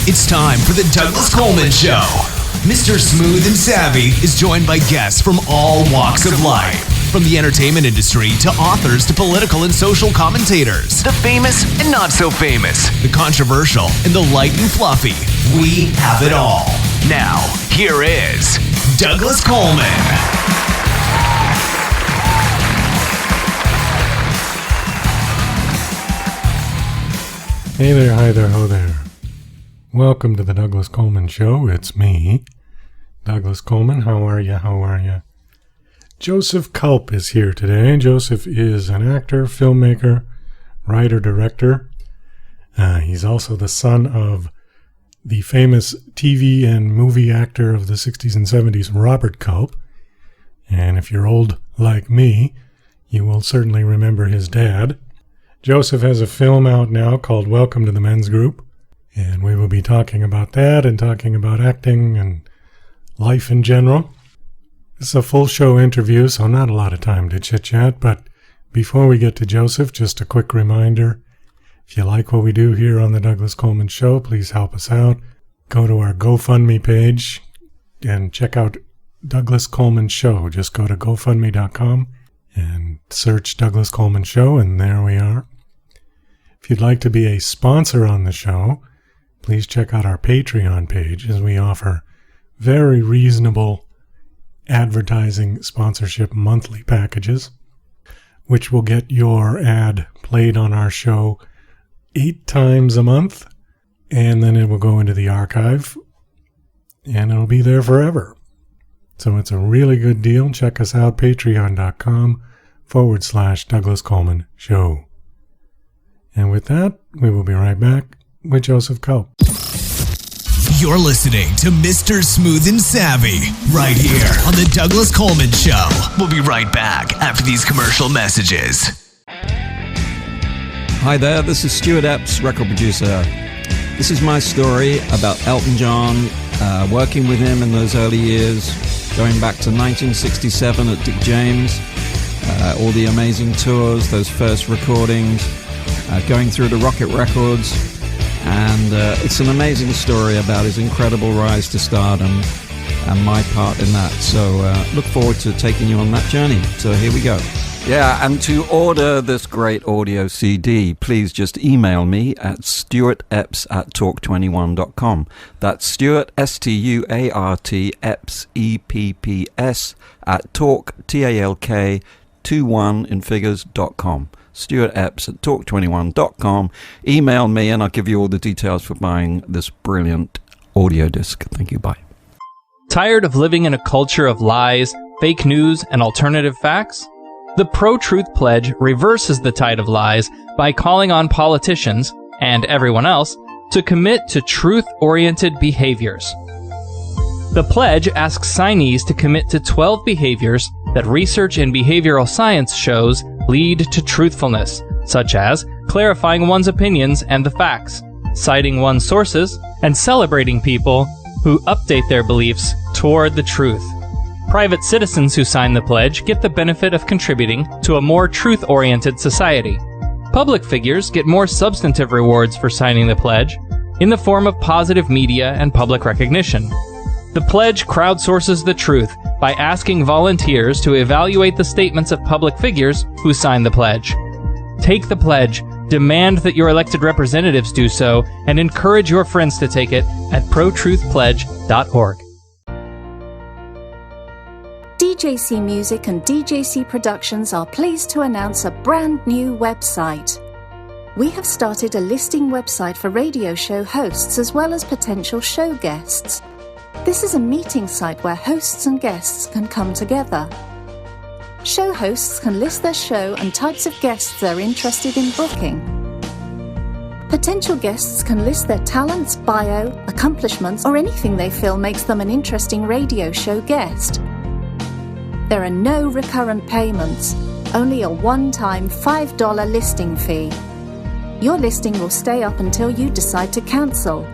It's time for the Douglas Coleman Show. Mr. Smooth and Savvy is joined by guests from all walks of life. From the entertainment industry to authors to political and social commentators. The famous and not so famous. The controversial and the light and fluffy. We have it all. Now, here is Douglas Coleman. Hey there, hi there, ho there. Welcome to the Douglas Coleman Show. It's me, Douglas Coleman. How are you? Joseph Culp is here today. Joseph is an actor, filmmaker, writer, director. He's also the son of the famous TV and movie actor of the 60s and 70s, Robert Culp. And if you're old like me, you will certainly remember his dad. Joseph has a film out now called Welcome to the Men's Group. And we will be talking about that and talking about acting and life in general. It's a full show interview, so not a lot of time to chit-chat. But before we get to Joseph, just a quick reminder. If you like what we do here on the Douglas Coleman Show, please help us out. Go to our GoFundMe page and check out Douglas Coleman Show. Just go to GoFundMe.com and search Douglas Coleman Show, and there we are. If you'd like to be a sponsor on the show, please check out our Patreon page, as we offer very reasonable advertising sponsorship monthly packages, which will get your ad played on our show 8 times a month, and then it will go into the archive, and it'll be there forever. So it's a really good deal. Check us out, patreon.com/Douglas Coleman Show. And with that, we will be right back with Joseph Culp. You're listening to Mr. Smooth and Savvy right here on the Douglas Coleman Show. We'll be right back after these commercial messages. Hi there, this is Stuart Epps, record producer. This is my story about Elton John, working with him in those early years, going back to 1967 at Dick James, all the amazing tours, those first recordings, going through to Rocket Records, and it's an amazing story about his incredible rise to stardom and my part in that. So look forward to taking you on that journey. So here we go. Yeah, and to order this great audio CD, please just email me at stuartepps@talk21.com. That's Stuart, S-T-U-A-R-T, Epps, E-P-P-S, at talk, T-A-L-K, 21 in figures.com. Stuart Epps at talk21.com. Email me and I'll give you all the details for buying this brilliant audio disc. Thank you. Bye. Tired of living in a culture of lies, fake news, and alternative facts? The Pro-Truth Pledge reverses the tide of lies by calling on politicians, and everyone else, to commit to truth-oriented behaviors. The pledge asks signees to commit to 12 behaviors that research in behavioral science shows lead to truthfulness, such as clarifying one's opinions and the facts, citing one's sources, and celebrating people who update their beliefs toward the truth. Private citizens who sign the pledge get the benefit of contributing to a more truth-oriented society. Public figures get more substantive rewards for signing the pledge in the form of positive media and public recognition. The pledge crowdsources the truth by asking volunteers to evaluate the statements of public figures who sign the pledge. Take the pledge, demand that your elected representatives do so, and encourage your friends to take it at protruthpledge.org. DJC Music and DJC Productions are pleased to announce a brand new website. We have started a listing website for radio show hosts as well as potential show guests. This is a meeting site where hosts and guests can come together. Show hosts can list their show and types of guests they're interested in booking. Potential guests can list their talents, bio, accomplishments, or anything they feel makes them an interesting radio show guest. There are no recurrent payments, only a one-time $5 listing fee. Your listing will stay up until you decide to cancel.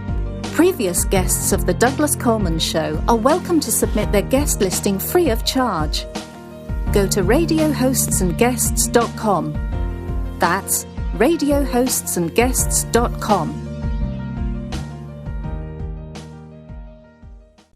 Previous guests of The Douglas Coleman Show are welcome to submit their guest listing free of charge. Go to radiohostsandguests.com. That's radiohostsandguests.com.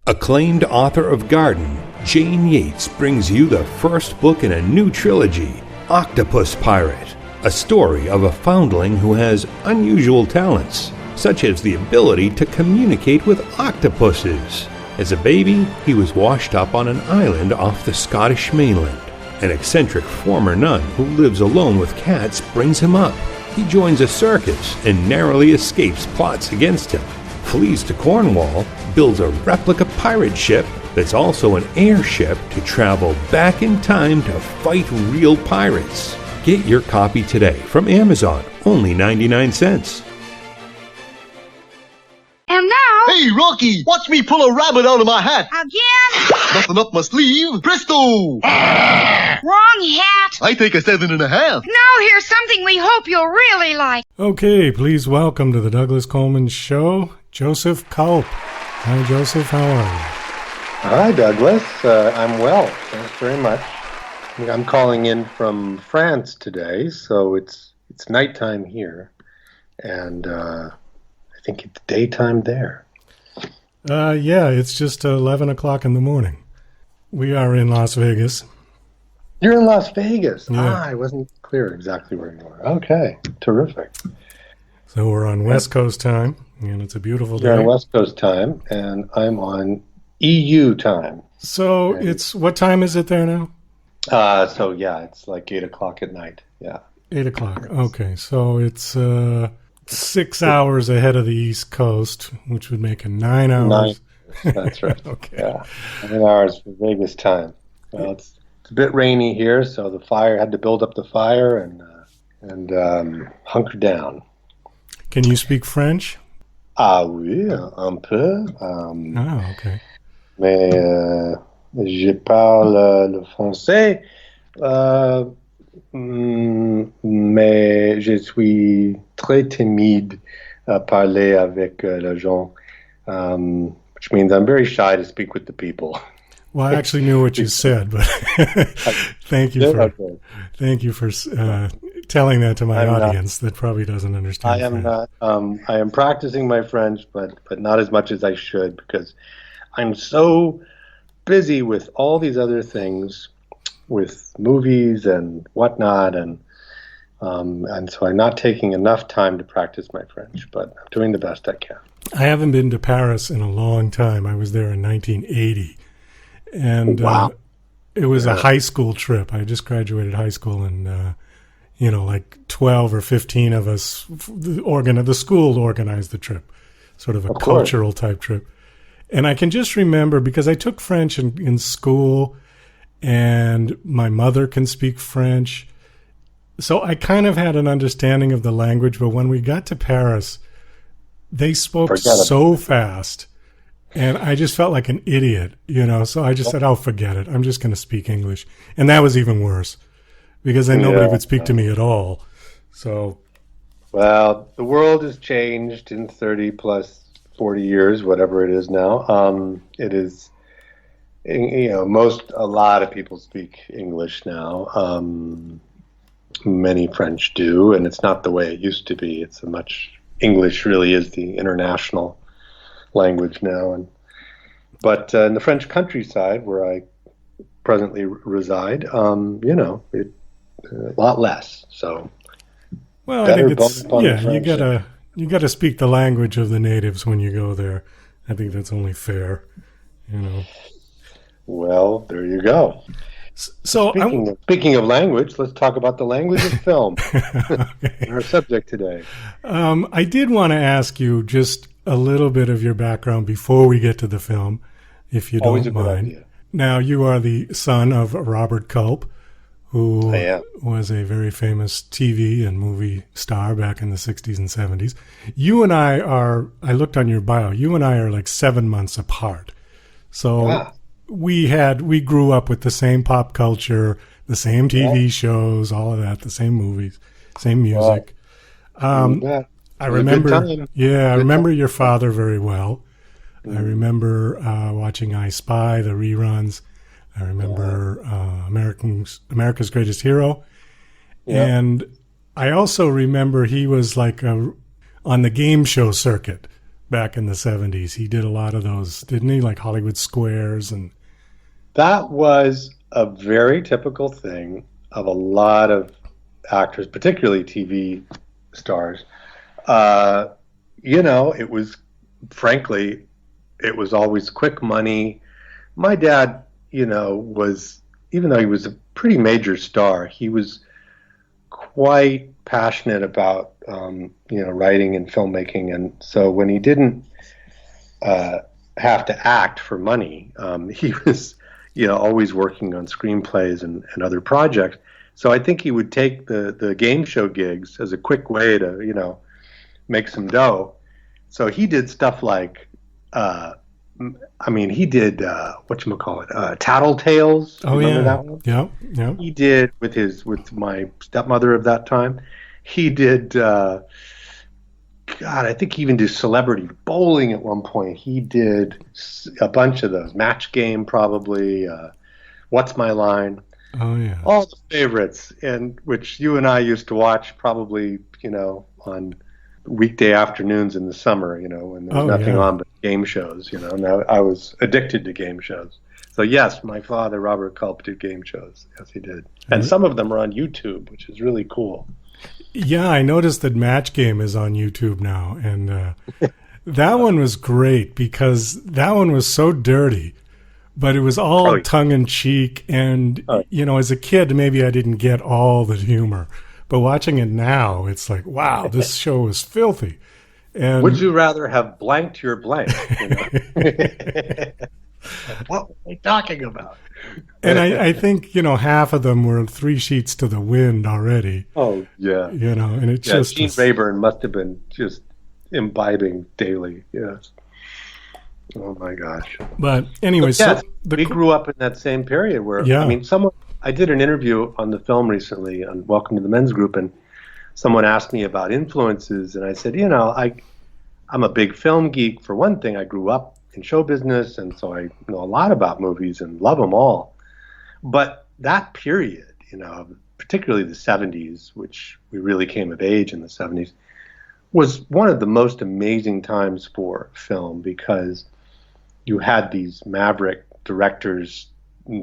Acclaimed author of Garden, Jane Yates brings you the first book in a new trilogy, Octopus Pirate, a story of a foundling who has unusual talents, such as the ability to communicate with octopuses. As a baby, he was washed up on an island off the Scottish mainland. An eccentric former nun who lives alone with cats brings him up. He joins a circus and narrowly escapes plots against him, flees to Cornwall, builds a replica pirate ship that's also an airship to travel back in time to fight real pirates. Get your copy today from Amazon, only 99 cents. And now... Hey, Rocky, watch me pull a rabbit out of my hat. Again? Nothing up my sleeve. Presto! Wrong hat. I take a 7.5. Now here's something we hope you'll really like. Okay, please welcome to the Douglas Coleman Show, Joseph Culp. Hi, Joseph. How are you? Hi, Douglas. I'm well. Thanks very much. I'm calling in from France today, so it's nighttime here, and I think it's daytime there. Yeah, it's just 11 o'clock in the morning. We are in Las Vegas. You're in Las Vegas. Yeah. I wasn't clear exactly where you were. Okay, terrific. So we're on West Coast time, and it's a beautiful day. You're on West Coast time, and I'm on EU time. So what time is it there now? So yeah, it's like 8 o'clock at night. Yeah. 8 o'clock. Okay, so it's 6 hours ahead of the East Coast, which would make it 9 hours. 9. That's right. Okay. Yeah, 9 hours for Vegas time. Well, it's a bit rainy here, so the fire had to build up the fire and hunker down. Can you speak French? Ah oui, un peu. Okay. Mais je parle le français, mais je suis très timide à parler avec les gens, which means I'm very shy to speak with the people. Well, I actually knew what you said, but thank you for telling that to my audience that probably doesn't understand. I am not. I am practicing my French, but not as much as I should because I'm so busy with all these other things, with movies and whatnot, and so I'm not taking enough time to practice my French. But I'm doing the best I can. I haven't been to Paris in a long time. I was there in 1980. And it was a high school trip. I just graduated high school, and like 12 or 15 of us, the school organized the trip, sort of a cultural type trip. And I can just remember, because I took French in school, and my mother can speak French, so I kind of had an understanding of the language. But when we got to Paris, they spoke so fast. And I just felt like an idiot, so I just said, oh, forget it. I'm just going to speak English. And that was even worse because then nobody would speak to me at all. So, well, the world has changed in 30 plus 40 years, whatever it is now. It is, a lot of people speak English now. Many French do, and it's not the way it used to be. English really is the international language now, but in the French countryside where I presently reside, a lot less. So, well, I think it's you gotta speak the language of the natives when you go there. I think that's only fair, Well, there you go. So, speaking of language, let's talk about the language of film. Okay. Our subject today. I did want to ask you just a little bit of your background before we get to the film, if you don't mind. Now, you are the son of Robert Culp, who was a very famous TV and movie star back in the 60s and 70s. You and I looked on your bio, you and I are like 7 months apart. So we grew up with the same pop culture, the same TV shows, all of that, the same movies, same music. I remember your father very well. I remember watching I Spy, the reruns. I remember America's Greatest Hero. And I also remember he was like on the game show circuit back in the 70s. He did a lot of those, didn't he? Like Hollywood Squares and... That was a very typical thing of a lot of actors, particularly TV stars. It was, frankly, it was always quick money. My dad, was, even though he was a pretty major star, he was quite passionate about, writing and filmmaking. And so when he didn't have to act for money, he was, always working on screenplays and other projects. So I think he would take the game show gigs as a quick way to, make some dough. So he did stuff like, he did, Tattletales. Oh, Remember yeah. that one? Yeah. He did with my stepmother of that time. He did, I think he even did Celebrity Bowling at one point. He did a bunch of those. Match Game, probably. What's My Line? Oh, yeah. All the favorites, and which you and I used to watch probably, on weekday afternoons in the summer, when there was nothing on but game shows, and I was addicted to game shows. So yes, my father, Robert Culp, did game shows. Yes, he did. And some of them are on YouTube, which is really cool. Yeah, I noticed that Match Game is on YouTube now, and that one was great because that one was so dirty, but it was all tongue-in-cheek, and, as a kid, maybe I didn't get all the humor. But watching it now, it's like, wow, this show is filthy. And would you rather have blanked your blank? What are we talking about? And I think, half of them were 3 sheets to the wind already. Oh, yeah. And it just... Gene Rayburn must have been just imbibing daily, yes. Oh, my gosh. But anyway, yes, we grew up in that same period where, I did an interview on the film recently on Welcome to the Men's Group, and someone asked me about influences, and I said, I'm a big film geek. For one thing, I grew up in show business, and so I know a lot about movies and love them all. But that period, particularly the 70s, which we really came of age in the 70s, was one of the most amazing times for film because you had these maverick directors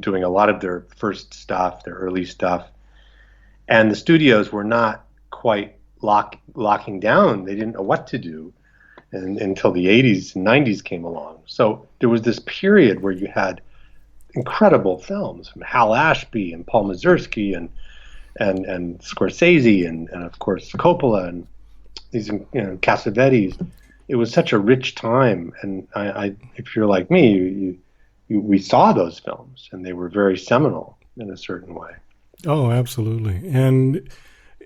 doing a lot of their first stuff, their early stuff, and the studios were not quite locking down. They didn't know what to do until the 80s and 90s came along. So there was this period where you had incredible films from Hal Ashby and Paul Mazursky and Scorsese and of course Coppola and these Cassavetes. It was such a rich time, and I if you're like me, we saw those films, and they were very seminal in a certain way. Oh, absolutely. And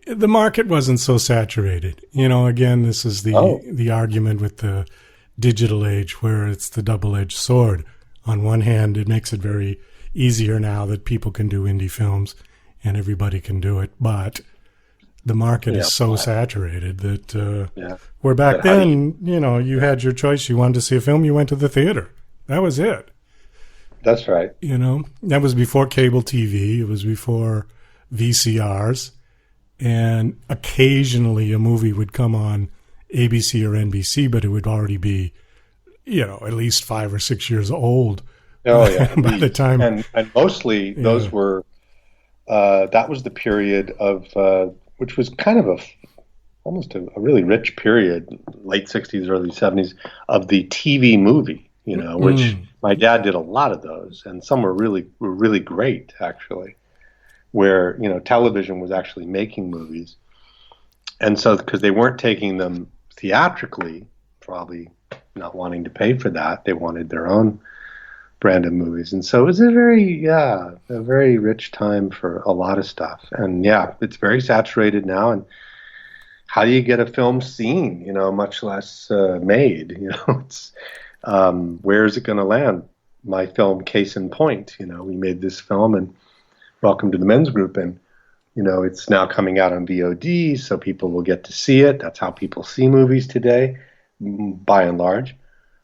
the market wasn't so saturated. Again, this is the argument with the digital age where it's the double-edged sword. On one hand, it makes it very easier now that people can do indie films and everybody can do it, but the market is so saturated that where back then, you had your choice. You wanted to see a film, you went to the theater. That was it. That's right. That was before cable TV. It was before VCRs. And occasionally a movie would come on ABC or NBC, but it would already be, at least 5 or 6 years old. Oh, yeah. by the time. And mostly those were, that was the period of, which was kind of almost a really rich period, late 60s, early 70s, of the TV movie, which my dad did a lot of those, and some were really great, actually, where, television was actually making movies. And so, because they weren't taking them theatrically, probably not wanting to pay for that, they wanted their own brand of movies. And so it was a very rich time for a lot of stuff. And it's very saturated now. And how do you get a film seen, much less made? It's where is it going to land? My film, case in point, we made this film and Welcome to the Men's Group, and it's now coming out on VOD, so people will get to see it. That's how people see movies today, by and large.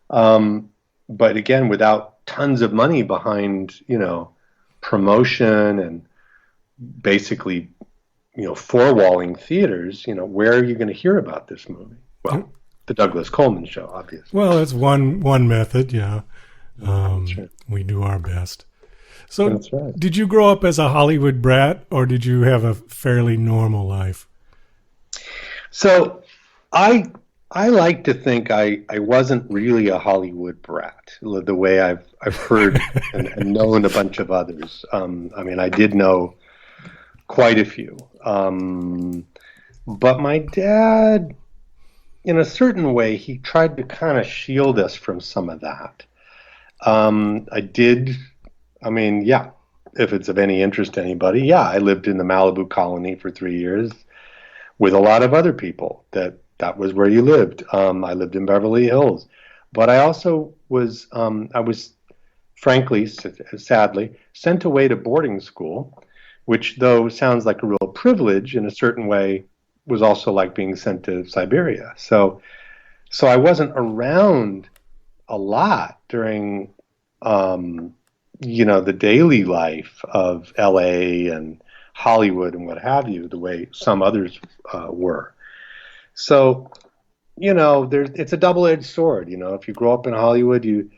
But again, without tons of money behind, promotion and basically, four-walling theaters, where are you going to hear about this movie? Well, the Douglas Coleman Show, obviously. Well, that's one method, yeah. Right. We do our best. So That's right. did you grow up as a Hollywood brat, or did you have a fairly normal life? So I like to think I wasn't really a Hollywood brat, the way I've heard and known a bunch of others. I mean, I did know quite a few. But my dad, in a certain way, he tried to kind of shield us from some of that. If it's of any interest to anybody, I lived in the Malibu colony for 3 years with a lot of other people. That was where you lived. I lived in Beverly Hills. But I also was, frankly, sadly, sent away to boarding school, which, though sounds like a real privilege, in a certain way was also like being sent to Siberia. So I wasn't around a lot during the daily life of LA and Hollywood and what have you, the way some others were. So, it's a double-edged sword. If you grow up in Hollywood, you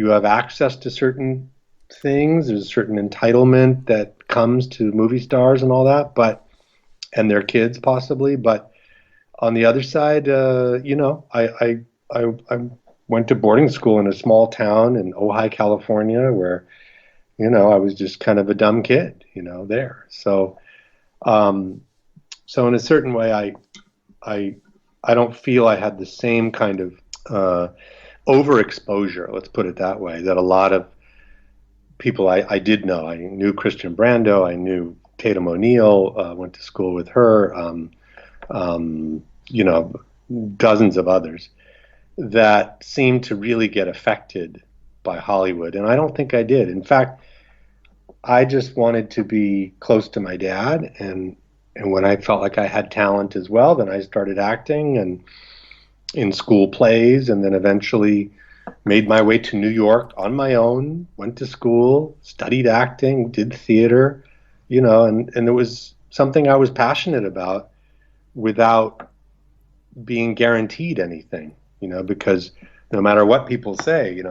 have access to certain things. There's a certain entitlement that comes to movie stars and all that, and their kids possibly. But on the other side, I went to boarding school in a small town in Ojai, California, where I was just kind of a dumb kid, there. So in a certain way, I don't feel I had the same kind of overexposure, let's put it that way, that a lot of people I did know. I knew Christian Brando, I knew Tatum O'Neal, went to school with her, dozens of others that seemed to really get affected by Hollywood. And I don't think I did. In fact, I just wanted to be close to my dad, and when I felt like I had talent as well, then I started acting and in school plays, and then eventually made my way to New York on my own, went to school, studied acting, did theater, and it was something I was passionate about without being guaranteed anything, because no matter what people say,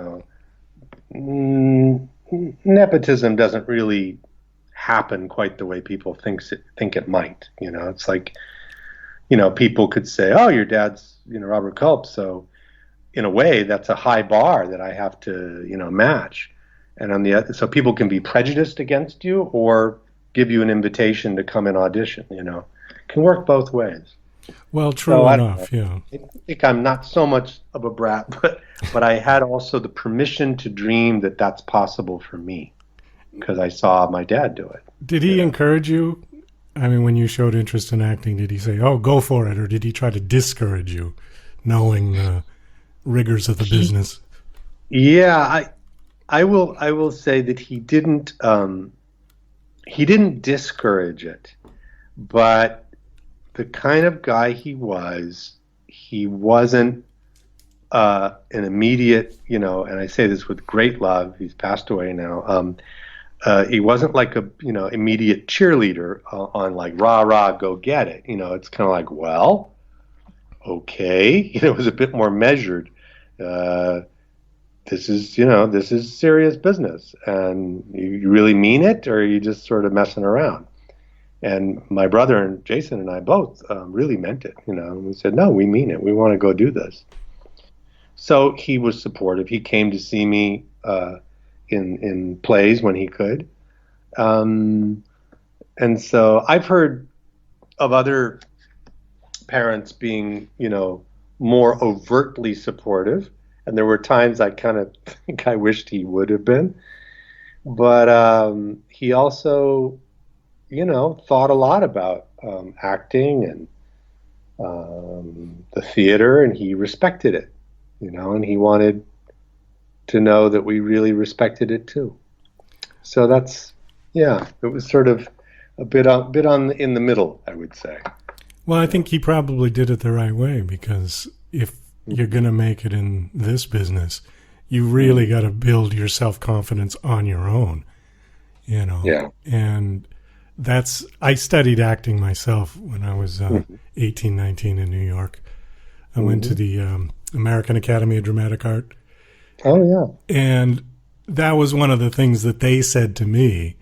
nepotism doesn't really happen quite the way people think it might. It's like, people could say, oh, your dad's, Robert Culp, so in a way that's a high bar that I have to, match. And on the other, so people can be prejudiced against you or give you an invitation to come and audition, It can work both ways. Well, true enough, yeah. I think I'm not so much of a brat, but I had also the permission to dream that that's possible for me because I saw my dad do it. Did he encourage you? I mean, when you showed interest in acting, did he say, oh, go for it, or did he try to discourage you, knowing the rigors of the business? Yeah, I will say that he didn't discourage it, but the kind of guy he wasn't an immediate, and I say this with great love, he's passed away now, he wasn't like a, immediate cheerleader on like, rah, rah, go get it. It's kind of like, well, okay. It was a bit more measured. This is serious business. And you really mean it, or are you just sort of messing around? And my brother and Jason and I both really meant it. We said, no, we mean it. We want to go do this. So he was supportive. He came to see me in plays when he could. And so I've heard of other parents being, more overtly supportive. And there were times I kind of think I wished he would have been. But he also, thought a lot about acting and the theater, and he respected it, and he wanted to know that we really respected it too. So that's, it was sort of a bit in the middle, I would say. Well, I think he probably did it the right way, because if you're going to make it in this business, you really got to build your self-confidence on your own, Yeah. And I studied acting myself when I was 18, 19 in New York. I went to the American Academy of Dramatic Art. Oh, yeah. And that was one of the things that they said to me,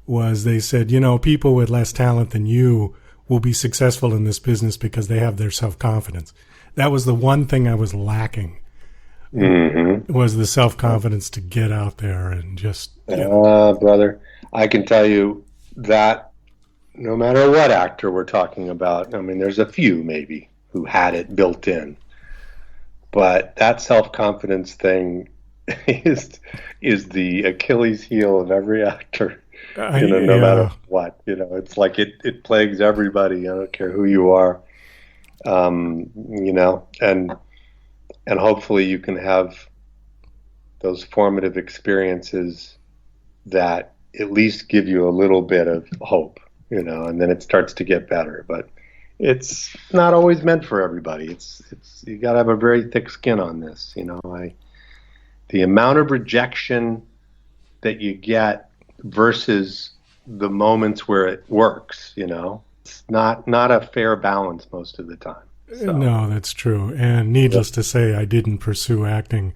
was they said, people with less talent than you will be successful in this business because they have their self-confidence. That was the one thing I was lacking, was the self-confidence to get out there and just... brother, I can tell you that no matter what actor we're talking about, I mean, there's a few maybe who had it built in, but that self-confidence thing is the Achilles heel of every actor, no matter what. It's like it plagues everybody. I don't care who you are, and hopefully you can have those formative experiences that at least give you a little bit of hope, and then it starts to get better. But it's not always meant for everybody. It's you got to have a very thick skin on this. The amount of rejection that you get versus the moments where it works, it's not a fair balance most of the time. So. No, that's true. And needless to say, I didn't pursue acting,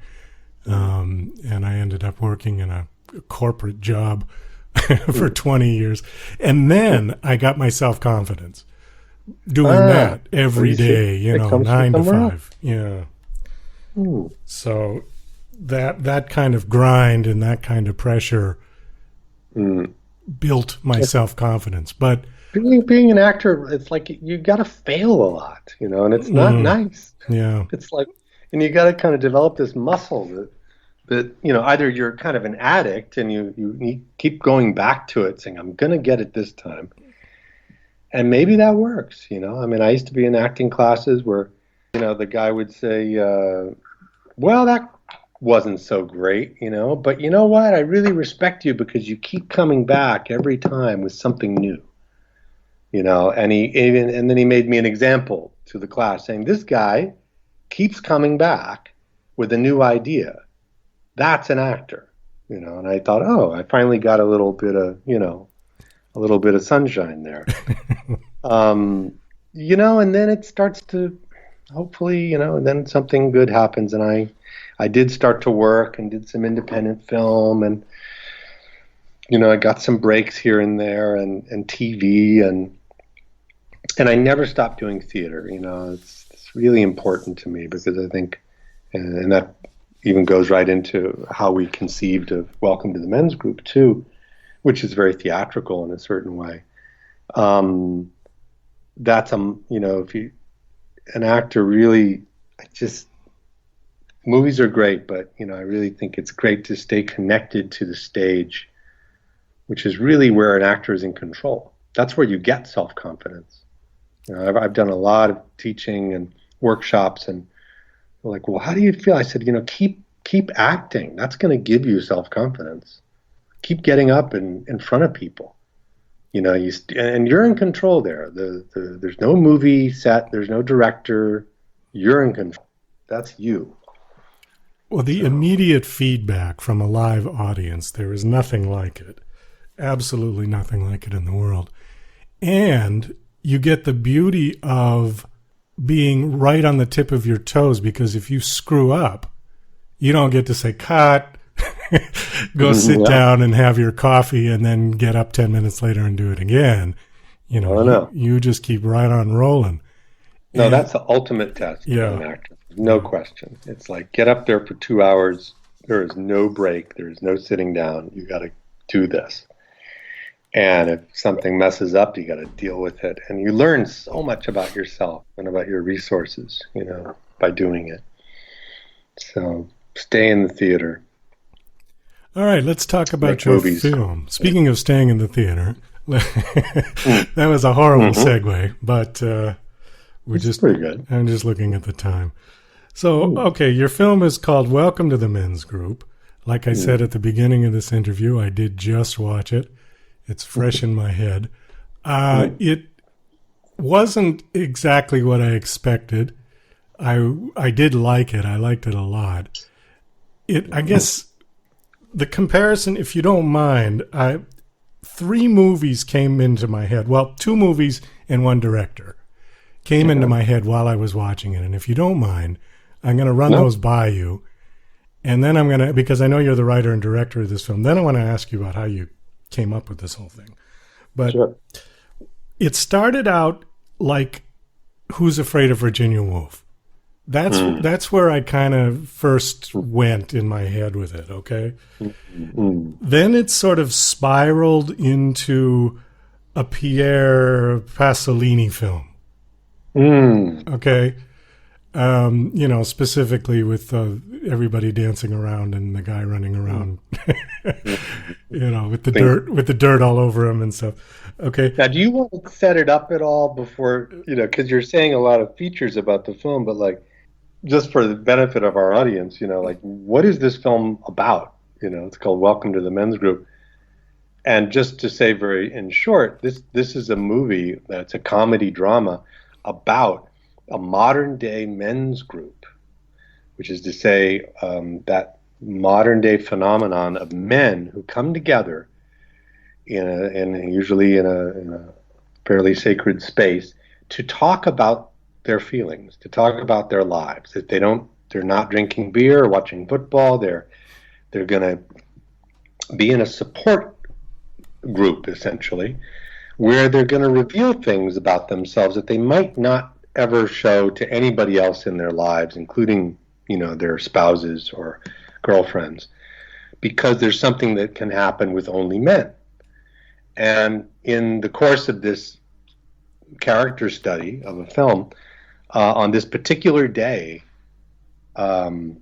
and I ended up working in a corporate job for 20 years. And then I got my self-confidence doing that every day, 9 to 5. Yeah. Ooh. So that kind of grind and that kind of pressure built my self-confidence. But being an actor, it's like you got to fail a lot, and it's not nice. Yeah. It's like, and you got to kind of develop this muscle that either you're kind of an addict and you keep going back to it saying, I'm going to get it this time. And maybe that works, I mean, I used to be in acting classes where, the guy would say, well, that wasn't so great, but you know what? I really respect you because you keep coming back every time with something new, and then he made me an example to the class saying, this guy keeps coming back with a new idea. That's an actor, and I thought, I finally got a little bit of sunshine there. And then it starts to hopefully, and then something good happens. And I did start to work and did some independent film, and I got some breaks here and there, and TV, and I never stopped doing theater. It's really important to me because I think, and that even goes right into how we conceived of Welcome to the Men's Group too, which is very theatrical in a certain way. That's if you an actor really, movies are great, but I really think it's great to stay connected to the stage, which is really where an actor is in control. That's where you get self-confidence. I've done a lot of teaching and workshops, and they're like, well, how do you feel? I said, keep acting. That's going to give you self-confidence. Keep getting up in front of people. And you're in control there. There's no movie set. There's no director. You're in control. That's you. Well, the immediate feedback from a live audience, there is nothing like it. Absolutely nothing like it in the world. And you get the beauty of being right on the tip of your toes, because if you screw up, you don't get to say, cut, go sit down and have your coffee and then get up 10 minutes later and do it again. You just keep right on rolling. No, that's the ultimate test for an actor. No question. It's like, get up there for 2 hours. There is no break. There is no sitting down. You got to do this. And if something messes up, you got to deal with it. And you learn so much about yourself and about your resources, by doing it. So stay in the theater. All right, let's talk about your film. Speaking of staying in the theater, that was a horrible segue, but it's pretty good. I'm just looking at the time. So, okay, your film is called Welcome to the Men's Group. Like I said at the beginning of this interview, I did just watch it. It's fresh in my head. It wasn't exactly what I expected. I did like it. I liked it a lot. I guess the comparison, if you don't mind, 3 movies came into my head. Well, 2 movies and 1 director came into my head while I was watching it. And if you don't mind, I'm going to run those by you. And then I'm going to, because I know you're the writer and director of this film, then I want to ask you about how you came up with this whole thing. But it started out like Who's Afraid of Virginia Woolf? That's where I kind of first went in my head with it, okay? Then it sort of spiraled into a Pierre Pasolini film. Okay? Specifically with everybody dancing around and the guy running around, with the dirt all over him and stuff. Okay. Now, do you want to set it up at all before, because you're saying a lot of features about the film, but like, just for the benefit of our audience, like, what is this film about? It's called Welcome to the Men's Group. And just to say very in short, this is a movie that's a comedy drama about a modern day men's group, which is to say that modern day phenomenon of men who come together usually in a fairly sacred space to talk about their feelings, to talk about their lives. If they're not drinking beer or watching football, they're going to be in a support group essentially, where they're going to reveal things about themselves that they might not ever show to anybody else in their lives, including, their spouses or girlfriends, because there's something that can happen with only men. And in the course of this character study of a film, on this particular day,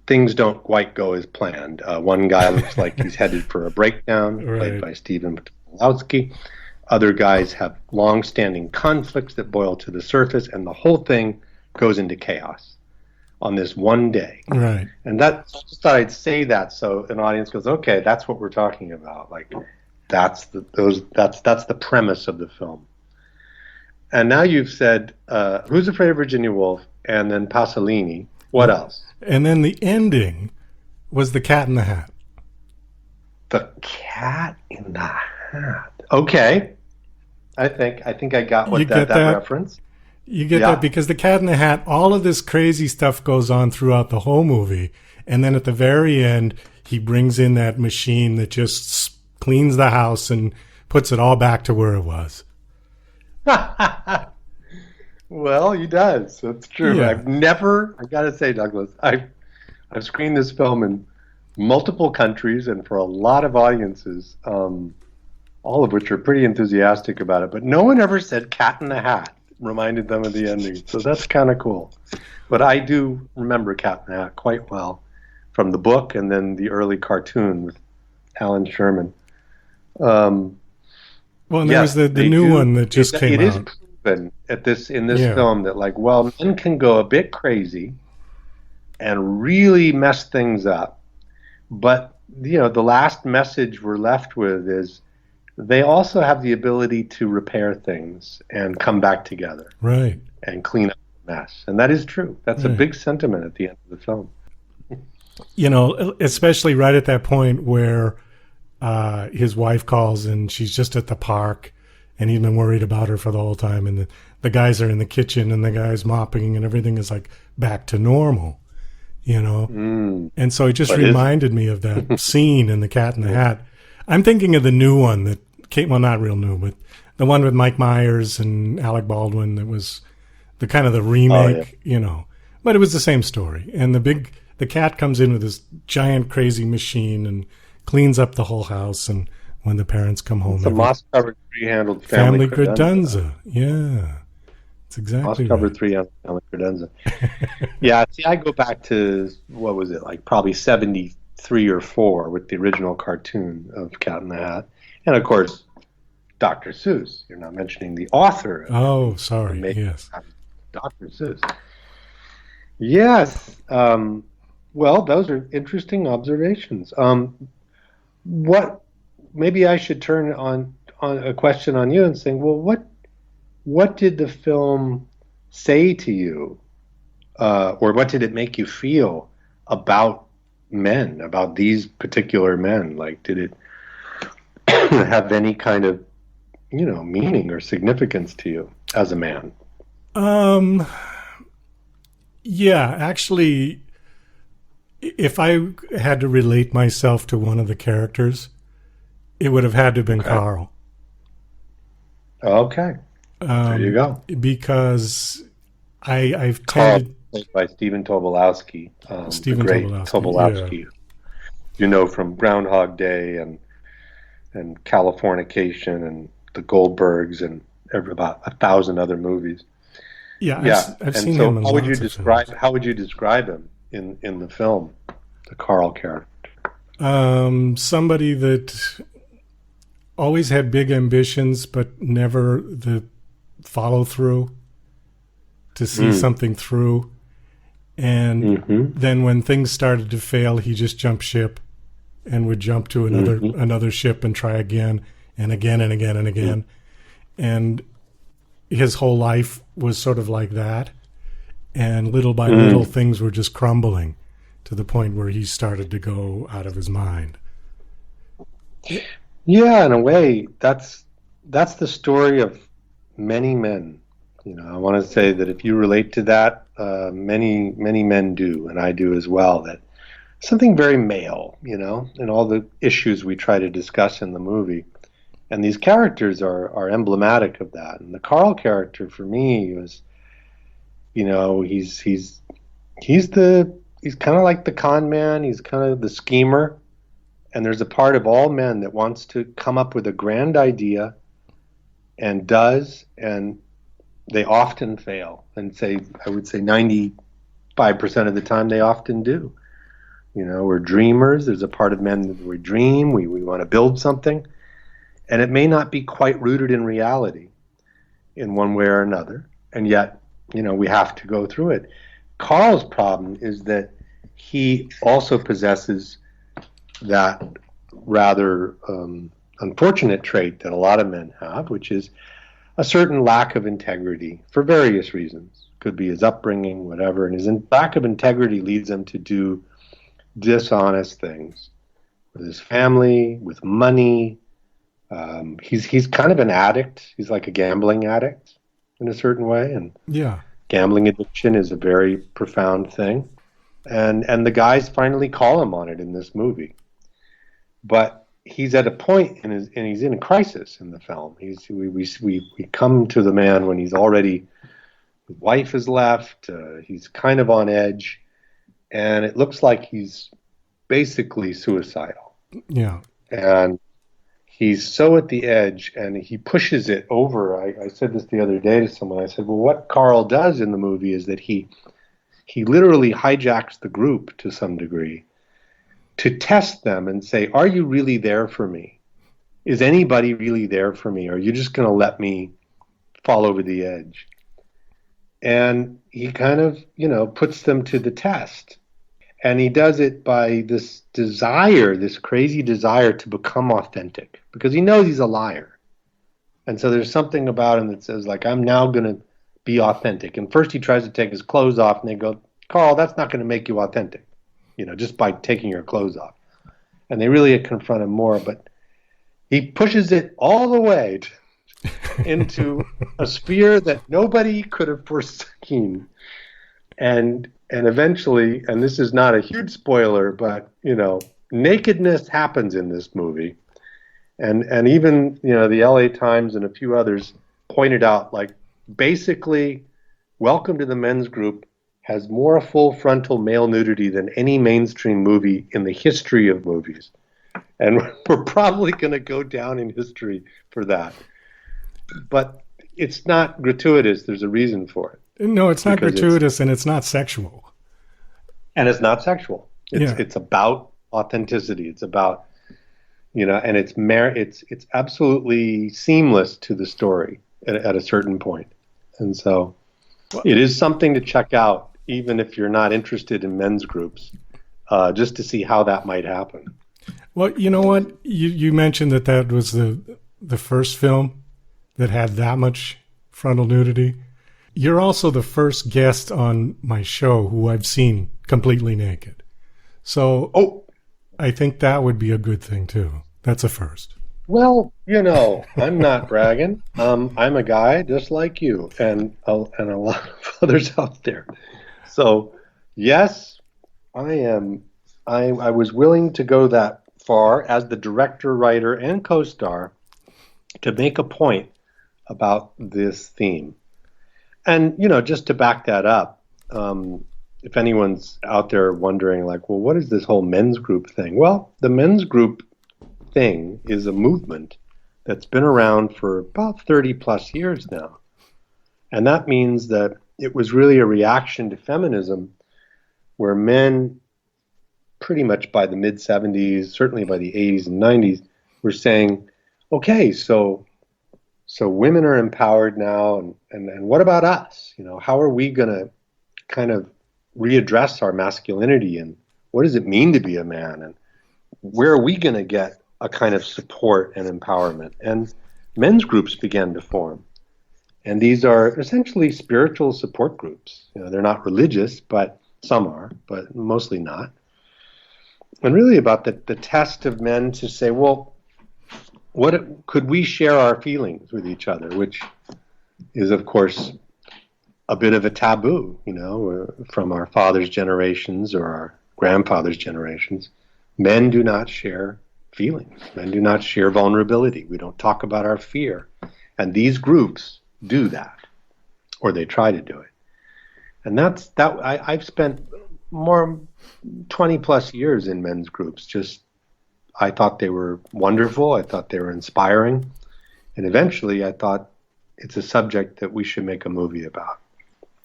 things don't quite go as planned. One guy looks like he's headed for a breakdown, played by Stephen Pawlowski. Other guys have long-standing conflicts that boil to the surface, and the whole thing goes into chaos on this one day. Right. And I just thought I'd say that so an audience goes, okay, that's what we're talking about. Like, that's the premise of the film. And now you've said Who's Afraid of Virginia Woolf, and then Pasolini. What else? And then the ending was The Cat in the Hat. The Cat in the Hat. Okay. I think I got that reference. You get that because The Cat in the Hat, all of this crazy stuff goes on throughout the whole movie. And then at the very end, he brings in that machine that just cleans the house and puts it all back to where it was. Well, he does. That's true. Yeah. I got to say, Douglas, I've screened this film in multiple countries and for a lot of audiences, all of which are pretty enthusiastic about it. But no one ever said Cat in the Hat reminded them of the ending. So that's kind of cool. But I do remember Cat in the Hat quite well from the book and then the early cartoon with Alan Sherman. Well, and there was the new one that just came out. It is proven in this film that, like, well, men can go a bit crazy and really mess things up. But, the last message we're left with is they also have the ability to repair things and come back together. Right. And clean up the mess. And that is true. That's a big sentiment at the end of the film. Especially right at that point where his wife calls and she's just at the park and he's been worried about her for the whole time, and the guys are in the kitchen and the guy's mopping and everything is like back to normal, and so it just reminded me of that scene in The Cat in the Hat. I'm thinking of the new one that came, well, not real new, but the one with Mike Myers and Alec Baldwin that was the kind of the remake, but it was the same story. And the cat comes in with this giant crazy machine and cleans up the whole house, and when the parents come home, it's a moss-covered three-handled family credenza. Yeah, it's exactly moss-covered right. three-handled family credenza. Yeah, see, I go back to, what was it, like probably 73 or 4 with the original cartoon of Cat in the Hat, and of course, Dr. Seuss. You're not mentioning the author. Oh, sorry. Yes, Dr. Seuss. Yes. Well, those are interesting observations. Maybe I should turn on a question on you and saying, well, what did the film say to you, or what did it make you feel about men, about these particular men? Like, did it have any kind of, meaning or significance to you as a man? Yeah, actually, if I had to relate myself to one of the characters, it would have had to have been Carl. Okay. There you go. Because I've Carl, tended... played by Stephen Tobolowsky, Stephen the great Tobolowsky, Tobolowsky, you know, from Groundhog Day and Californication and The Goldbergs and about 1,000 other movies. Yeah. I've seen him in how would you lots of describe films. how would you describe him in the film, the Carl character? Somebody that always had big ambitions, but never the follow through to see something through. And then when things started to fail, he just jumped ship and would jump to another ship and try again and again and again and again. And his whole life was sort of like that. And little by little, things were just crumbling to the point where he started to go out of his mind. Yeah, in a way, that's the story of many men. You know, I want to say that if you relate to that, many men do, and I do as well. That something very male, you know, and all the issues we try to discuss in the movie, and these characters are emblematic of that. And the Carl character for me was, you know, he's kind of like the con man. He's kind of the schemer. And there's a part of all men that wants to come up with a grand idea and does, and they often fail. And I would say 95% of the time they often do. You know, we're dreamers. There's a part of men that we dream. We want to build something. And it may not be quite rooted in reality in one way or another. And yet, you know, we have to go through it. Carl's problem is that he also possesses that rather unfortunate trait that a lot of men have, which is a certain lack of integrity for various reasons. Could be his upbringing, whatever. And his lack of integrity leads him to do dishonest things with his family, with money. He's kind of an addict. He's like a gambling addict in a certain way. And gambling addiction is a very profound thing. And the guys finally call him on it in this movie. But he's at a point and he's in a crisis in the film. We come to the man when he's already, his wife has left, he's kind of on edge, and it looks like he's basically suicidal. Yeah. And he's so at the edge, and he pushes it over. I said this the other day to someone. I said, well, what Carl does in the movie is that he literally hijacks the group to some degree to test them and say, are you really there for me? Is anybody really there for me? Or are you just going to let me fall over the edge? And he kind of, you know, puts them to the test. And he does it by this desire, this crazy desire to become authentic, because he knows he's a liar. And so there's something about him that says, like, I'm now going to be authentic. And first he tries to take his clothes off, and they go, Carl, that's not going to make you authentic, you know, just by taking your clothes off. And they really confront him more, but he pushes it all the way into a sphere that nobody could have foreseen. And eventually, and this is not a huge spoiler, but, you know, nakedness happens in this movie. And even, you know, the LA Times and a few others pointed out, like, basically, Welcome to the Men's Group has more full frontal male nudity than any mainstream movie in the history of movies. And we're probably going to go down in history for that. But it's not gratuitous. There's a reason for it. No, it's not gratuitous, and it's not sexual. And it's not sexual. It's about authenticity. It's about, you know, and it's absolutely seamless to the story at a certain point. And so it is something to check out, even if you're not interested in men's groups, just to see how that might happen. Well, you know what? You mentioned that was the first film that had that much frontal nudity. You're also the first guest on my show who I've seen completely naked. So I think that would be a good thing, too. That's a first. Well, you know, I'm not bragging. I'm a guy just like you and a lot of others out there. So, yes, I am I was willing to go that far as the director, writer, and co-star to make a point about this theme. And, just to back that up, if anyone's out there wondering, like, well, what is this whole men's group thing? Well, the men's group thing is a movement that's been around for about 30 plus years now. And that means that it was really a reaction to feminism, where men, pretty much by the mid-70s, certainly by the 80s and 90s, were saying, okay, so women are empowered now, and what about us? How are we going to kind of readdress our masculinity, and what does it mean to be a man, and where are we going to get a kind of support and empowerment? And men's groups began to form. And these are essentially spiritual support groups. They're not religious, but some are, but mostly not. And really about the test of men to say, well, what could we share our feelings with each other, which is, of course, a bit of a taboo, from our fathers' generations or our grandfathers' generations. Men do not share feelings. Men do not share vulnerability. We don't talk about our fear. And these groups do that, or they try to do it. And I've spent more 20 plus years in men's groups. I thought they were wonderful. I thought they were inspiring. And eventually I thought it's a subject that we should make a movie about.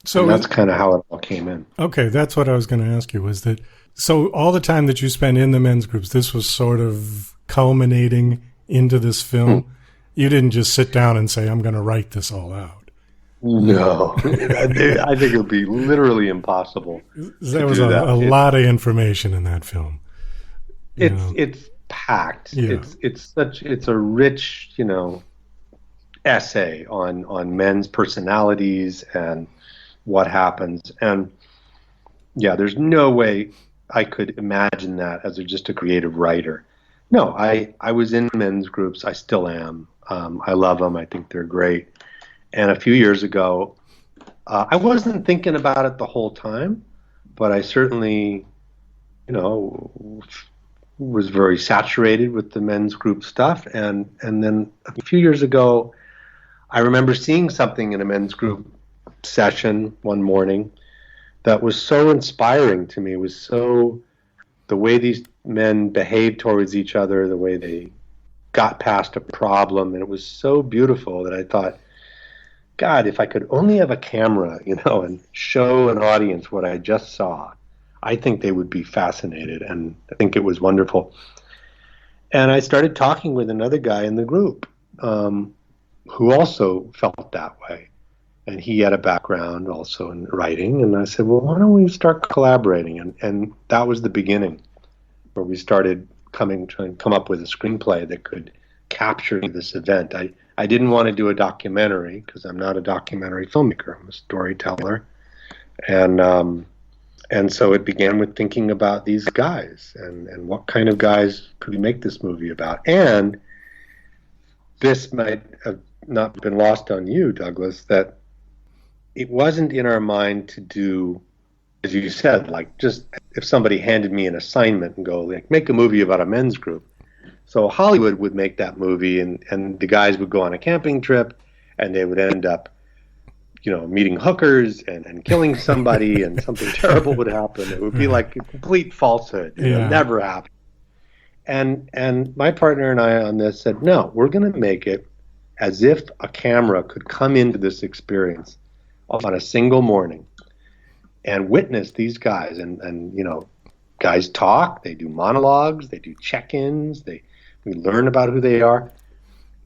So that's kind of how it all came in. Okay, that's what I was going to ask you, was that, so all the time that you spent in the men's groups, this was sort of culminating into this film? You didn't just sit down and say, I'm going to write this all out. No. I think it would be literally impossible. There was a lot of information in that film. It's packed. Yeah. It's a rich, essay on men's personalities and what happens. And yeah, there's no way I could imagine that as just a creative writer. No, I was in men's groups. I still am. I love them. I think they're great. And a few years ago, I wasn't thinking about it the whole time, but I certainly, was very saturated with the men's group stuff. And then a few years ago, I remember seeing something in a men's group session one morning that was so inspiring to me. It was so, the way these men behaved towards each other, the way they got past a problem, and it was so beautiful that I thought, God, if I could only have a camera, and show an audience what I just saw, I think they would be fascinated, and I think it was wonderful. And I started talking with another guy in the group who also felt that way. And he had a background also in writing. And I said, well, why don't we start collaborating? And that was the beginning, where we started trying to come up with a screenplay that could capture this event. I didn't want to do a documentary because I'm not a documentary filmmaker. I'm a storyteller. And so it began with thinking about these guys and what kind of guys could we make this movie about. And this might have not been lost on you, Douglas, that it wasn't in our mind to do, as you said, like just if somebody handed me an assignment and go, like, make a movie about a men's group. So Hollywood would make that movie, and the guys would go on a camping trip, and they would end up, meeting hookers and killing somebody, and something terrible would happen. It would be like a complete falsehood. It would never happen. And my partner and I on this said, no, we're going to make it as if a camera could come into this experience on a single morning and witness these guys. And guys talk, they do monologues, they do check-ins, we learn about who they are.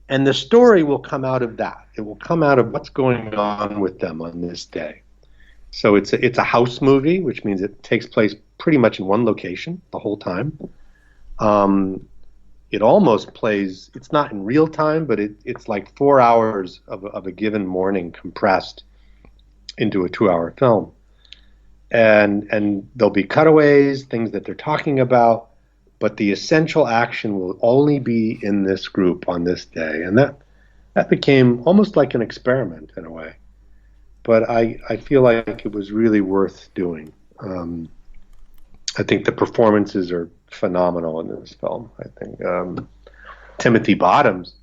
And the story will come out of that. It will come out of what's going on with them on this day. So it's a house movie, which means it takes place pretty much in one location the whole time. It almost plays, it's not in real time, but it's like 4 hours of a given morning compressed into a 2-hour film. And there'll be cutaways, things that they're talking about, but the essential action will only be in this group on this day. And that became almost like an experiment in a way. But I feel like it was really worth doing. I think the performances are phenomenal in this film. I think Timothy Bottoms,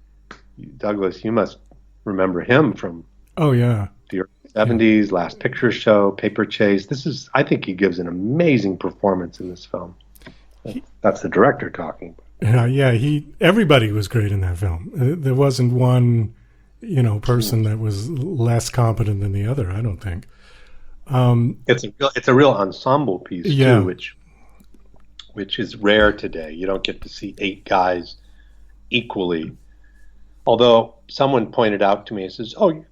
Douglas, you must remember him from Oh yeah, the early 70s, Last Picture Show, Paper Chase. I think he gives an amazing performance in this film. That's the director talking. Everybody was great in that film. There wasn't one, person that was less competent than the other, I don't think. It's a real ensemble piece yeah. too, which is rare today. You don't get to see 8 guys equally. Although someone pointed out to me and says, "Oh,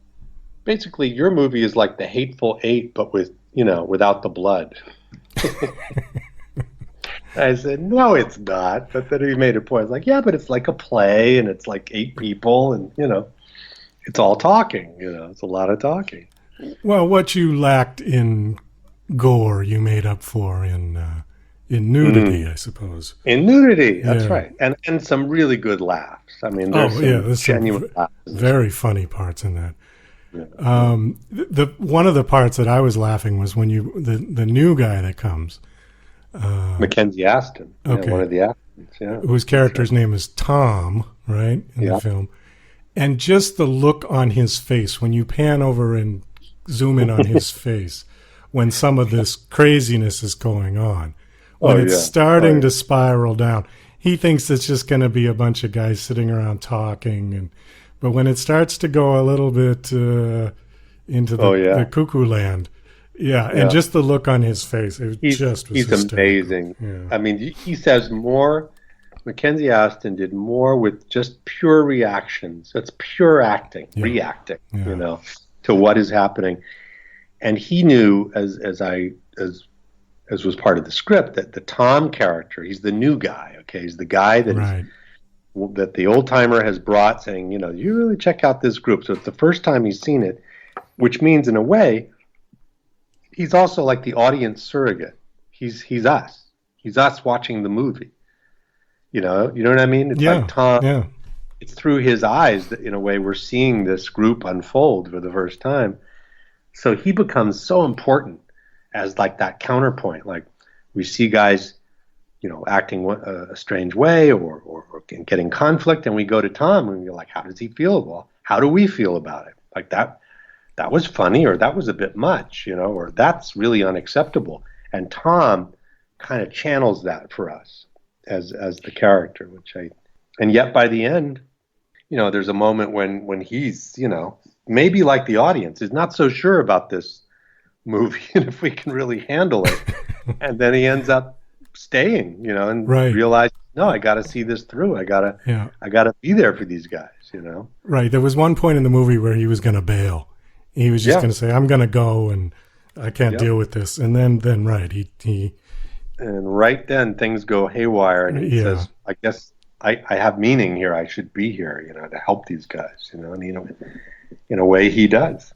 basically your movie is like The Hateful Eight, but without the blood." I said, "No, it's not." But then he made a point. It's like, "Yeah, but it's like a play, and it's like 8 people, and it's all talking. It's a lot of talking." Well, what you lacked in gore, you made up for in nudity, I suppose. In nudity, that's right, and some really good laughs. I mean, there's genuine laughs. Very funny parts in that. Yeah. One of the parts that I was laughing was when the new guy that comes, Mackenzie Aston, one of the actors, whose character's name is Tom, right, in the film, and just the look on his face when you pan over and zoom in on his face when some of this craziness is going on, when it's starting to spiral down. He thinks it's just going to be a bunch of guys sitting around talking, but when it starts to go a little bit into the cuckoo land, and just the look on his face, he's hysterical. Amazing. Yeah. I mean, he says more. Mackenzie Aston did more with just pure reactions. That's pure acting, reacting, to what is happening. And he knew, as was part of the script, that the Tom character, he's the new guy. Okay, he's the guy that the old timer has brought, saying, you really check out this group. So it's the first time he's seen it, which means in a way, he's also like the audience surrogate. He's us. He's us watching the movie. You know what I mean? It's like Tom. Yeah. It's through his eyes that, in a way, we're seeing this group unfold for the first time. So he becomes so important as like that counterpoint. Like we see guys, acting a strange way or getting conflict, and we go to Tom and we're like, how does he feel? Well, how do we feel about it? Like that was funny, or that was a bit much, or that's really unacceptable. And Tom kind of channels that for us as the character, and yet by the end, there's a moment when he's, maybe like the audience is not so sure about this movie and if we can really handle it. And then he ends up staying, and realize, no, I got to see this through. I got to be there for these guys, Right. There was one point in the movie where he was going to bail. He was just going to say, I'm going to go and I can't deal with this. And then he and right then things go haywire, and he says, I guess I have meaning here. I should be here, to help these guys, and in a way he does.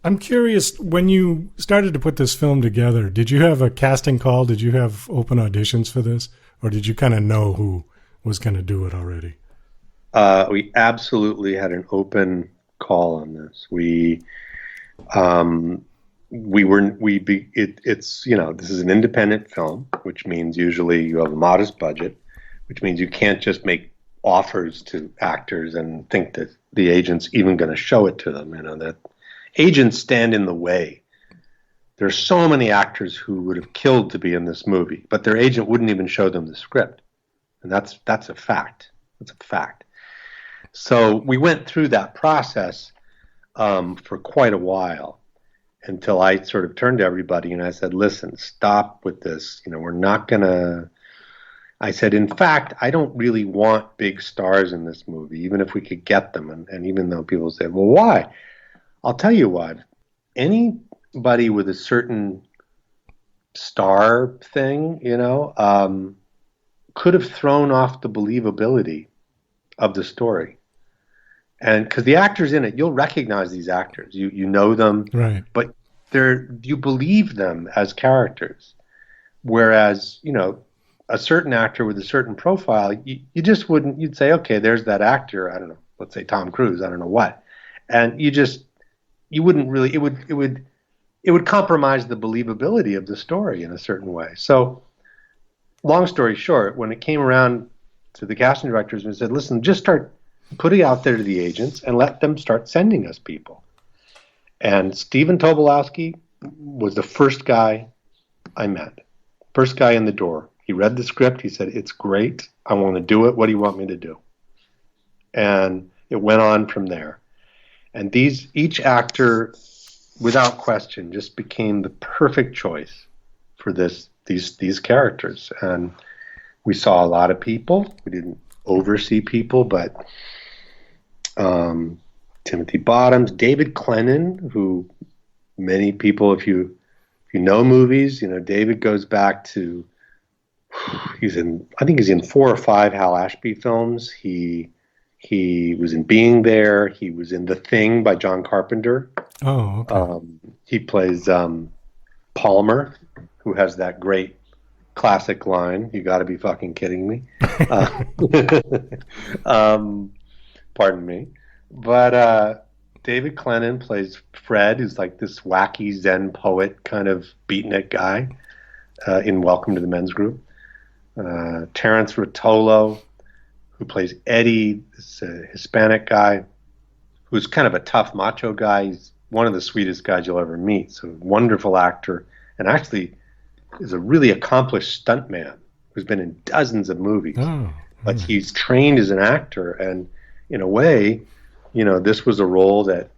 I'm curious, when you started to put this film together, did you have a casting call? Did you have open auditions for this? Or did you kind of know who was going to do it already? We absolutely had an open call on this. This is an independent film, which means usually you have a modest budget, which means you can't just make offers to actors and think that the agent's even going to show it to them. That agents stand in the way. There's so many actors who would have killed to be in this movie, but their agent wouldn't even show them the script. And that's a fact. That's a fact. So we went through that process for quite a while, until I sort of turned to everybody and I said, listen, stop with this. We're not going to. I said, in fact, I don't really want big stars in this movie, even if we could get them. And even though people say, well, why? I'll tell you why. Anybody with a certain star thing, could have thrown off the believability of the story. And because the actors in it, you'll recognize these actors. You know them, right? But you believe them as characters. Whereas, a certain actor with a certain profile, you just wouldn't. You'd say, okay, there's that actor. I don't know. Let's say Tom Cruise. I don't know what. And you wouldn't really. It would compromise the believability of the story in a certain way. So long story short, when it came around to the casting directors, we said, listen, just start putting it out there to the agents and let them start sending us people. And Stephen Tobolowsky was the first guy I met, first guy in the door. He read the script. He said, it's great. I want to do it. What do you want me to do? And it went on from there. And each actor, without question, just became the perfect choice for these characters. And we saw a lot of people. We didn't oversee people, but Timothy Bottoms, David Clennon, who many people, if you know movies, David goes back to, I think he's in 4 or 5 Hal Ashby films. He was in Being There. He was in The Thing by John Carpenter. Oh, okay. He plays Palmer, who has that great classic line, "You got to be fucking kidding me." Pardon me. But David Clennon plays Fred, who's like this wacky Zen poet kind of beatnik guy in Welcome to the Men's Group. Terrence Rotolo, who plays Eddie, this Hispanic guy who's kind of a tough macho guy. He's one of the sweetest guys you'll ever meet. So wonderful actor, and actually is a really accomplished stuntman who's been in dozens of movies. But he's trained as an actor, and in a way, this was a role that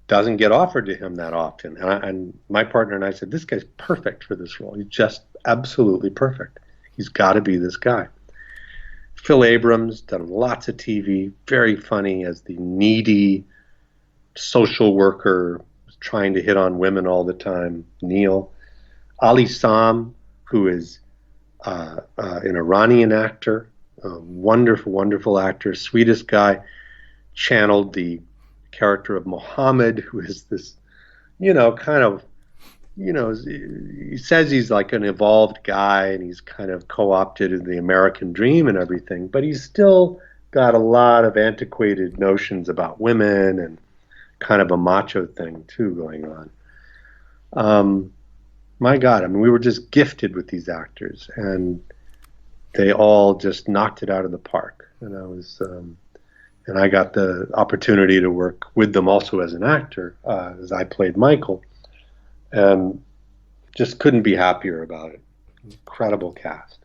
doesn't get offered to him that often. And my partner and I said, this guy's perfect for this role. He's just absolutely perfect. He's got to be this guy. Phil Abrams, done lots of TV, very funny as the needy social worker trying to hit on women all the time. Neil. Ali Sam, who is an Iranian actor, a wonderful, wonderful actor, sweetest guy, channeled the character of Mohammed, who is this, kind of, he says he's like an evolved guy and he's kind of co-opted in the American dream and everything, but he's still got a lot of antiquated notions about women and kind of a macho thing too going on. My God, I mean, we were just gifted with these actors, and they all just knocked it out of the park. And I got the opportunity to work with them also as an actor, as I played Michael, and just couldn't be happier about it. Incredible cast.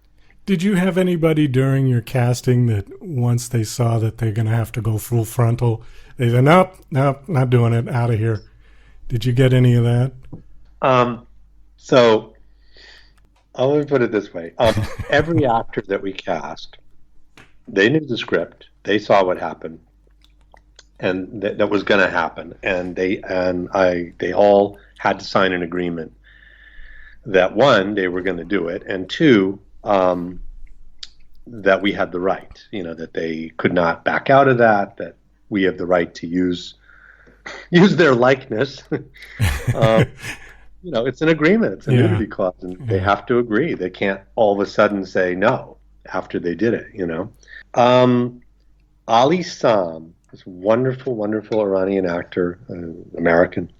Did you have anybody during your casting that once they saw that they're going to have to go full frontal, they said, nope, not doing it, out of here? Did you get any of that? So, let me put it this way. Every actor that we cast, they knew the script. They saw what happened, and that was going to happen. And they all had to sign an agreement that, one, they were going to do it, and two, that we had the right, that they could not back out of that we have the right to use their likeness. It's an agreement. It's a nudity clause, and they have to agree. They can't all of a sudden say no after they did it, Ali Sam, this wonderful, wonderful Iranian actor, American,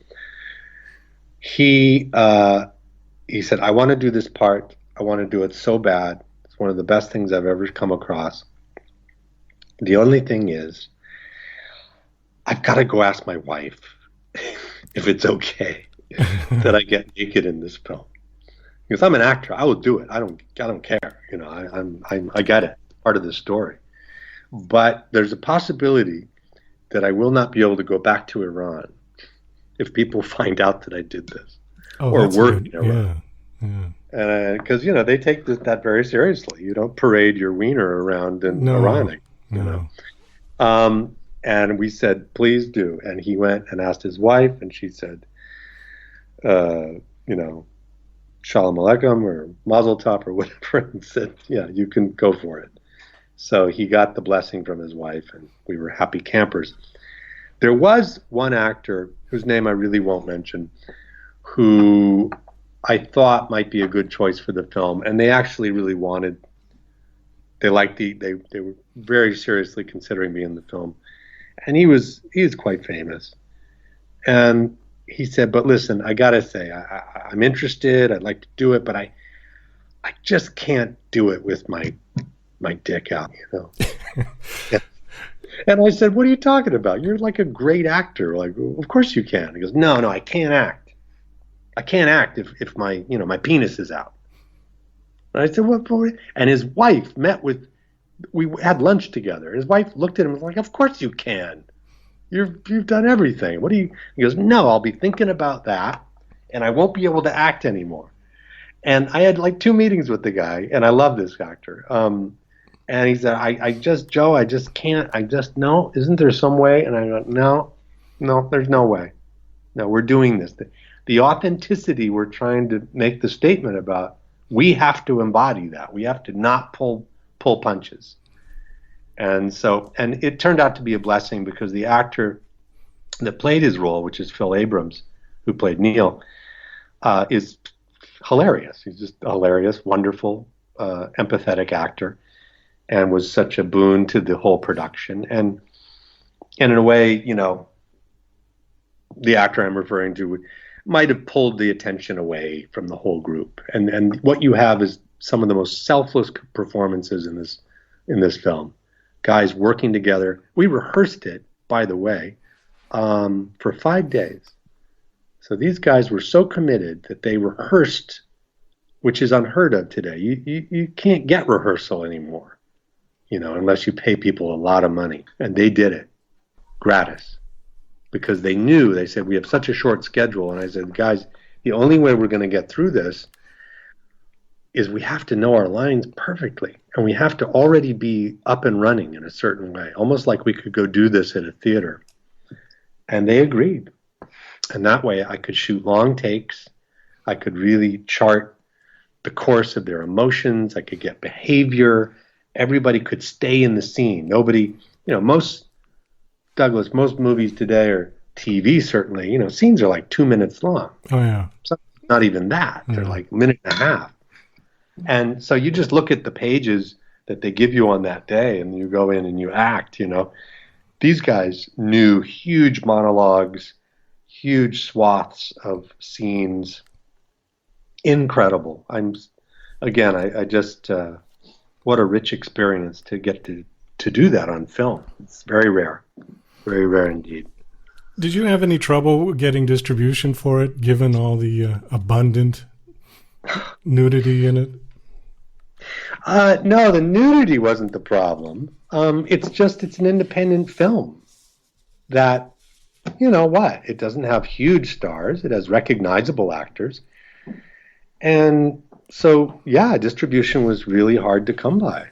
he said, I want to do this part. I want to do it so bad. It's one of the best things I've ever come across. The only thing is, I've got to go ask my wife if it's okay that I get naked in this film. Because I'm an actor, I will do it. I don't care. I get it. It's part of the story. But there's a possibility that I will not be able to go back to Iran if people find out that I did this or work in Iran. And because they take that very seriously. You don't parade your wiener around in Iran. And we said, please do. And he went and asked his wife, and she said, Shalom Aleichem or Mazel Tov or whatever, and said, yeah, you can go for it. So he got the blessing from his wife, and we were happy campers. There was one actor whose name I really won't mention, who I thought might be a good choice for the film, and they actually really wanted. They were very seriously considering me in the film, and he is quite famous. And he said, "But listen, I gotta say, I'm interested. I'd like to do it, but I just can't do it with my dick out, And I said, what are you talking about? You're like a great actor. Like, of course you can. He goes, no, I can't act. I can't act if my, my penis is out. And I said, what? And his wife we had lunch together. His wife looked at him and was like, of course you can. You've done everything. He goes, no, I'll be thinking about that and I won't be able to act anymore. And I had like 2 meetings with the guy, and I love this actor. And he said, I just can't, no, isn't there some way? And I went, no, there's no way. No, we're doing this. The authenticity we're trying to make the statement about, we have to embody that. We have to not pull punches. And it turned out to be a blessing, because the actor that played his role, which is Phil Abrams, who played Neil, is hilarious. He's just a hilarious, wonderful, empathetic actor, and was such a boon to the whole production. And in a way, the actor I'm referring to might have pulled the attention away from the whole group. And what you have is some of the most selfless performances in this film. Guys working together. We rehearsed it, by the way, for 5 days. So these guys were so committed that they rehearsed, which is unheard of today. You can't get rehearsal anymore, unless you pay people a lot of money. And they did it gratis, because they said, we have such a short schedule. And I said, guys, the only way we're going to get through this is we have to know our lines perfectly. And we have to already be up and running in a certain way, almost like we could go do this at a theater. And they agreed. And that way I could shoot long takes. I could really chart the course of their emotions. I could get behavior. Everybody could stay in the scene. Nobody, most movies today, or TV certainly, scenes are like 2 minutes long. Oh, yeah. Not even that. They're like a minute and a half. And so you just look at the pages that they give you on that day, and you go in and you act, These guys knew huge monologues, huge swaths of scenes. Incredible. I just, what a rich experience to get to do that on film. It's very rare indeed. Did you have any trouble getting distribution for it, given all the abundant nudity in it? No, the nudity wasn't the problem. It's an independent film that, it doesn't have huge stars. It has recognizable actors. And so, distribution was really hard to come by.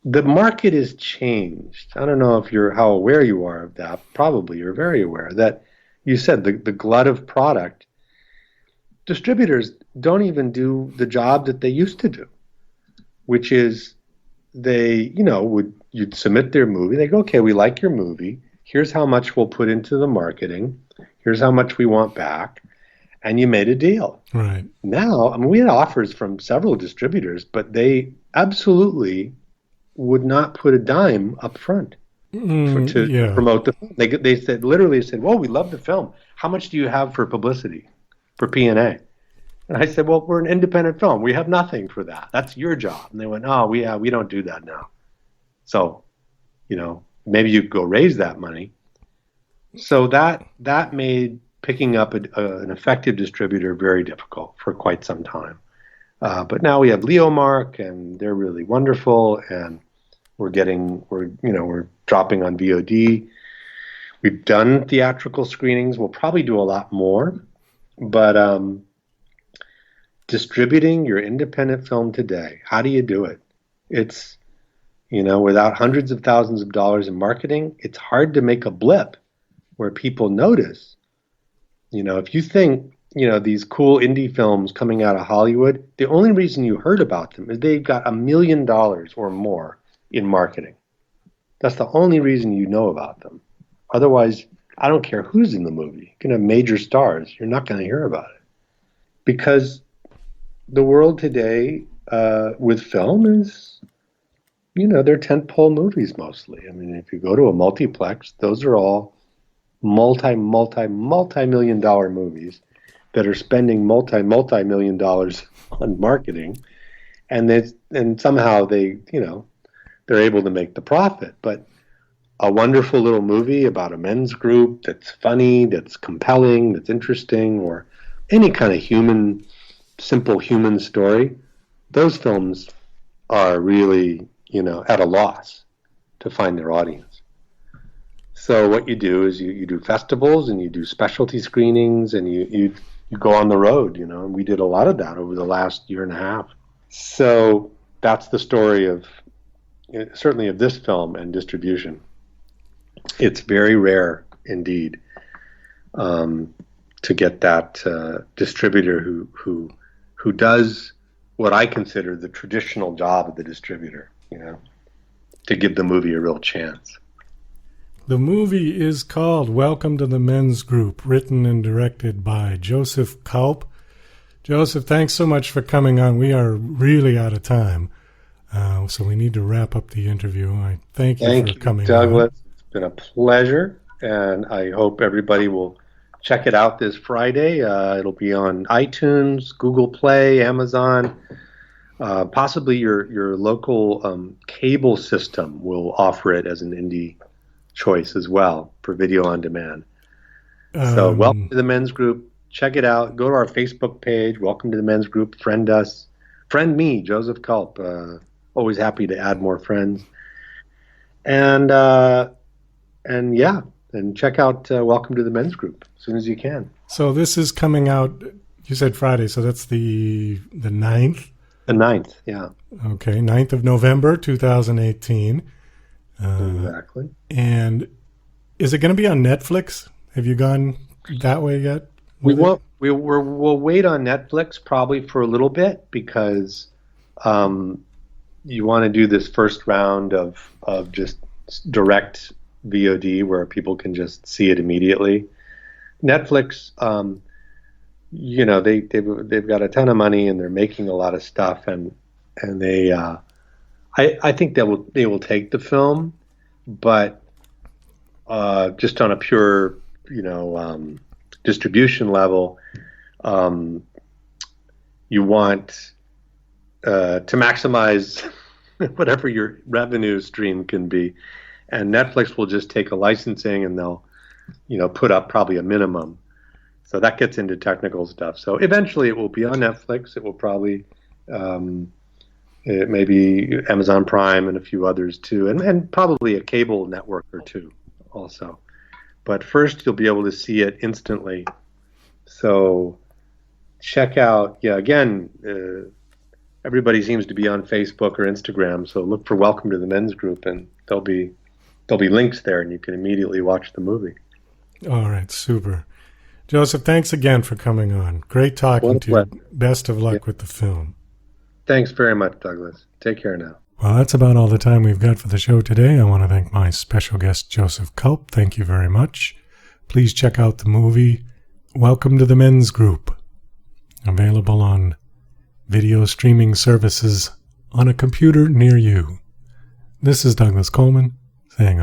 The market has changed. I don't know how aware you are of that. Probably you're very aware that you said the glut of product. Distributors don't even do the job that they used to do, which is you'd submit their movie. They go, okay, we like your movie. Here's how much we'll put into the marketing. Here's how much we want back. And you made a deal. Right. Now, we had offers from several distributors, but they absolutely would not put a dime up front to promote the film. They said, well, we love the film. How much do you have for publicity, for P&A? And I said, well, we're an independent film. We have nothing for that. That's your job. And they went, oh, we don't do that now. So, maybe you could go raise that money. So that made picking up an effective distributor very difficult for quite some time. But now we have Leomark, and they're really wonderful, and we're dropping on VOD. We've done theatrical screenings. We'll probably do a lot more, but distributing your independent film today, how do you do it? It's, without hundreds of thousands of dollars in marketing, it's hard to make a blip where people notice. If you think, these cool indie films coming out of Hollywood, the only reason you heard about them is they've got $1 million or more in marketing. That's the only reason you know about them. Otherwise, I don't care who's in the movie. You can have major stars. You're not going to hear about it. Because the world today with film is, they're tentpole movies mostly. If you go to a multiplex, those are all multi-million dollar movies that are spending multi-million dollars on marketing, and somehow they're able to make the profit. But a wonderful little movie about a men's group that's funny, that's compelling, that's interesting, or any kind of simple human story, those films are really, at a loss to find their audience. So what you do is you do festivals and you do specialty screenings and you go on the road, and we did a lot of that over the last year and a half. So that's the story certainly of this film and distribution. It's very rare indeed to get that distributor who does what I consider the traditional job of the distributor, to give the movie a real chance. The movie is called Welcome to the Men's Group, written and directed by Joseph Culp. Joseph, thanks so much for coming on. We are really out of time, so we need to wrap up the interview. I thank you for coming Douglas. on. It's been a pleasure, and I hope everybody will check it out this Friday. It'll be on iTunes, Google Play, Amazon. Possibly your local cable system will offer it as an indie choice as well for video on demand. So welcome to the Men's Group. Check it out. Go to our Facebook page. Welcome to the Men's Group. Friend us. Friend me, Joseph Culp. Always happy to add more friends. And check out Welcome to the Men's Group as soon as you can. So this is coming out, you said Friday, so that's the 9th? The 9th, yeah. Okay, 9th of November, 2018. Exactly. And is it going to be on Netflix? Have you gone that way yet? We'll wait on Netflix probably for a little bit because you want to do this first round of just direct VOD where people can just see it immediately. Netflix, they've got a ton of money and they're making a lot of stuff, and they I think they will take the film, but just on a pure distribution level, you want to maximize whatever your revenue stream can be, and Netflix will just take a licensing and they'll put up probably a minimum. So that gets into technical stuff. So eventually it will be on Netflix. It will probably it may be Amazon Prime and a few others too, and probably a cable network or two also. But first you'll be able to see it instantly. So check out, everybody seems to be on Facebook or Instagram, so look for Welcome to the Men's Group, and there'll be links there, and you can immediately watch the movie. All right, super. Joseph, thanks again for coming on. Great talking to you. Best of luck with the film. Thanks very much, Douglas. Take care now. Well, that's about all the time we've got for the show today. I want to thank my special guest, Joseph Culp. Thank you very much. Please check out the movie Welcome to the Men's Group, available on video streaming services on a computer near you. This is Douglas Coleman saying